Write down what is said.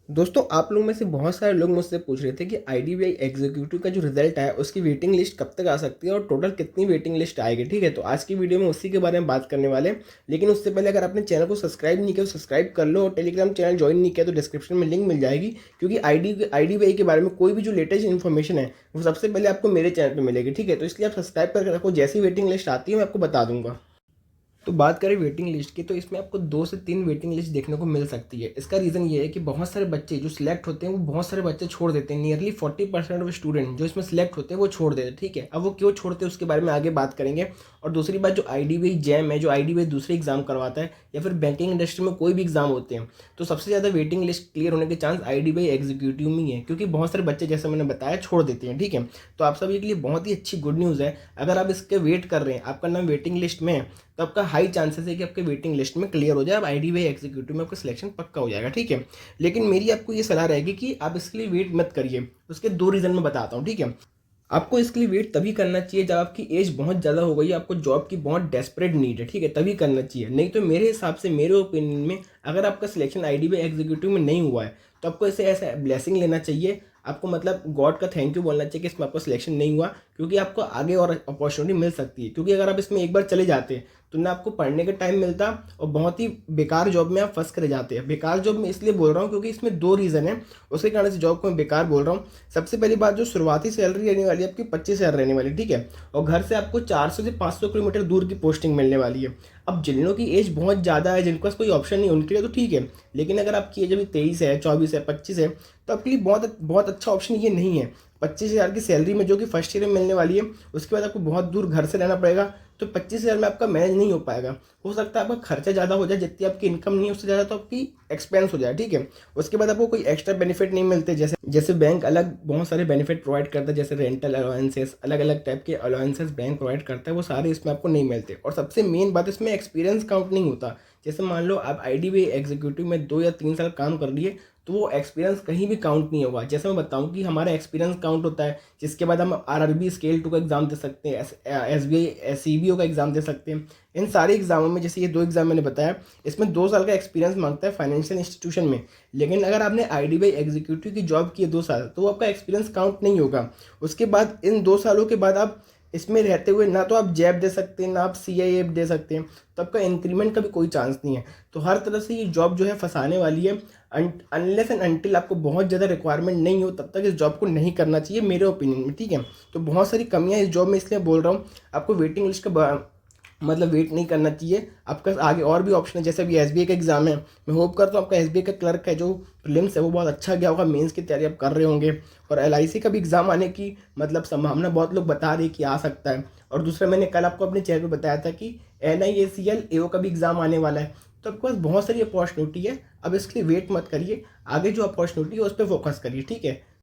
दोस्तों आप लोग में से बहुत सारे लोग मुझसे पूछ रहे थे कि आईडीबीआई एग्जीक्यूटिव का जो रिजल्ट आया उसकी वेटिंग लिस्ट कब तक आ सकती है और टोटल कितनी वेटिंग लिस्ट आएगी। ठीक है, तो आज की वीडियो में उसी के बारे में बात करने वाले हैं। लेकिन उससे पहले अगर आपने चैनल को सब्सक्राइब नहीं किया तो सब्सक्राइब कर लो और टेलीग्राम चैनल ज्वाइन नहीं किया तो डिस्क्रिप्शन में लिंक मिल जाएगी, क्योंकि आईडीबीआई के बारे में कोई भी जो लेटेस्ट इन्फॉर्मेशन है वो सबसे पहले आपको मेरे चैनल पर मिलेगी। ठीक है, तो इसलिए आप सब्सक्राइब करके रखो, जैसी वेटिंग लिस्ट आती है मैं आपको बता दूंगा। तो बात करें वेटिंग लिस्ट की, तो इसमें आपको 2 से 3 वेटिंग लिस्ट देखने को मिल सकती है। इसका रीज़न ये है कि बहुत सारे बच्चे जो सिलेक्ट होते हैं वो बहुत सारे बच्चे छोड़ देते हैं। नियरली 40% ऑफ स्टूडेंट जो इसमें सिलेक्ट होते हैं वो छोड़ देते हैं। ठीक है, अब वो क्यों छोड़ते हैं उसके बारे में आगे बात करेंगे। और दूसरी बात, जो आईडीबीआई जैम है, जो आईडीबीआई दूसरे एग्जाम करवाता है या फिर बैंकिंग इंडस्ट्री में कोई भी एग्जाम होते हैं, तो सबसे ज़्यादा वेटिंग लिस्ट क्लियर होने के चांस आईडीबीआई एग्जीक्यूटिव में ही है, क्योंकि बहुत सारे बच्चे जैसे मैंने बताया छोड़ देते हैं। ठीक है, तो आप सभी के लिए बहुत ही अच्छी गुड न्यूज़ है। अगर आप इसके वेट कर रहे हैं, आपका नाम वेटिंग लिस्ट में है, तो आपका हाई चांसेस है कि आपके वेटिंग लिस्ट में क्लियर हो जाए। अब आईडीबीआई एग्जीक्यूटिव में आपका सिलेक्शन पक्का हो जाएगा। ठीक है, लेकिन मेरी आपको ये सलाह रहेगी कि आप इसके लिए वेट मत करिए। उसके 2 रीज़न मैं बताता हूँ। ठीक है, आपको इसके लिए वेट तभी करना चाहिए जब आपकी एज बहुत ज़्यादा हो गई है, आपको जॉब की बहुत डेस्परेट नीड है। ठीक है, तभी करना चाहिए। नहीं तो मेरे हिसाब से, मेरे ओपिनियन में, अगर आपका सिलेक्शन आईडीबीआई एग्जीक्यूटिव में नहीं हुआ है तो आपको ऐसे ऐसा ब्लेसिंग लेना चाहिए। आपको मतलब गॉड का थैंक यू बोलना चाहिए कि इसमें आपका सिलेक्शन नहीं हुआ, क्योंकि आपको आगे और अपॉर्चुनिटी मिल सकती है। क्योंकि अगर आप इसमें एक बार चले जाते तो ना आपको पढ़ने का टाइम मिलता और बहुत ही बेकार जॉब में आप फंस कर जाते हैं। बेकार जॉब में इसलिए बोल रहा हूँ क्योंकि इसमें 2 रीज़न है, उसके कारण से जॉब को मैं बेकार बोल रहा हूँ। सबसे पहली बात, जो शुरुआती सैलरी रहने वाली है आपकी 25,000 रहने वाली। ठीक है, और घर से आपको 400 से 500 किलोमीटर दूर की पोस्टिंग मिलने वाली है। अब जिन लोगों की एज बहुत ज़्यादा है, जिनके पास कोई ऑप्शन नहीं, उनके लिए तो ठीक है। लेकिन अगर आपकी एज अभी 23 है, 24 है, 25 है, तो आपके लिए बहुत बहुत अच्छा ऑप्शन ये नहीं है। 25,000 की सैलरी में जो कि फर्स्ट ईयर में मिलने वाली है, उसके बाद आपको बहुत दूर घर से रहना पड़ेगा, तो 25,000 में आपका मैनेज नहीं हो पाएगा। हो सकता है आपका खर्चा ज़्यादा हो जाए, जितनी आपकी इनकम नहीं है उससे ज़्यादा तो आपकी एक्सपेंस हो जाए। ठीक है, उसके बाद आपको कोई एक्स्ट्रा बेनिफिट नहीं मिलते, जैसे जैसे बैंक अलग बहुत सारे बेनिफिट प्रोवाइड करता है, जैसे रेंटल अलाउंसेस, अलग अलग टाइप के अलाउंसेस बैंक प्रोवाइड करता है, वो सारे इसमें आपको नहीं मिलते। और सबसे मेन बात, इसमें एक्सपीरियंस काउंट नहीं होता। जैसे मान लो आप आईडीबीआई एग्जीक्यूटिव में 2 या 3 साल काम कर लिए, तो वो एक्सपीरियंस कहीं भी काउंट नहीं होगा। जैसे मैं बताऊं कि हमारा एक्सपीरियंस काउंट होता है, जिसके बाद हम आरआरबी स्केल 2 का एग्जाम दे सकते हैं, एसबीआई सीबीओ का एग्जाम दे सकते हैं। इन सारे एग्जामों में, जैसे ये 2 एग्जाम मैंने बताया, इसमें 2 साल का एक्सपीरियंस मांगता है फाइनेंशियल इंस्टीट्यूशन में। लेकिन अगर आपने आईडीबीआई एग्जीक्यूटिव की जॉब की है 2 साल, तो वो आपका एक्सपीरियंस काउंट नहीं होगा। उसके बाद इन 2 सालों के बाद आप इसमें रहते हुए ना तो आप जैब दे सकते हैं, ना आप सीआईएफ दे सकते हैं, तो आपका इंक्रीमेंट का भी कोई चांस नहीं है। तो हर तरह से ये जॉब जो है फंसाने वाली है। अनलेस एंड अनटिल आपको बहुत ज़्यादा रिक्वायरमेंट नहीं हो, तब तक इस जॉब को नहीं करना चाहिए मेरे ओपिनियन में। ठीक है, तो बहुत सारी कमियां इस जॉब में, इसलिए बोल रहा हूँ आपको वेटिंग लिस्ट का मतलब वेट नहीं करना चाहिए। आपका आगे और भी ऑप्शन है, जैसे अभी एसबीआई का एग्जाम है। मैं होप करता हूँ आपका एसबीआई का क्लर्क है जो प्रीलिम्स है वो बहुत अच्छा गया होगा, मेंस की तैयारी आप कर रहे होंगे। और एलआईसी का भी एग्जाम आने की मतलब संभावना बहुत लोग बता रहे हैं कि आ सकता है। और दूसरा, मैंने कल आपको अपने चैनल पर बताया था कि एनआईएसीएल एओ का भी एग्जाम आने वाला है। तो आपके पास बहुत सारी अपॉर्चुनिटी है। अब इसके लिए वेट मत करिए, आगे जो अपॉर्चुनिटी है उस पर फोकस करिए। ठीक है,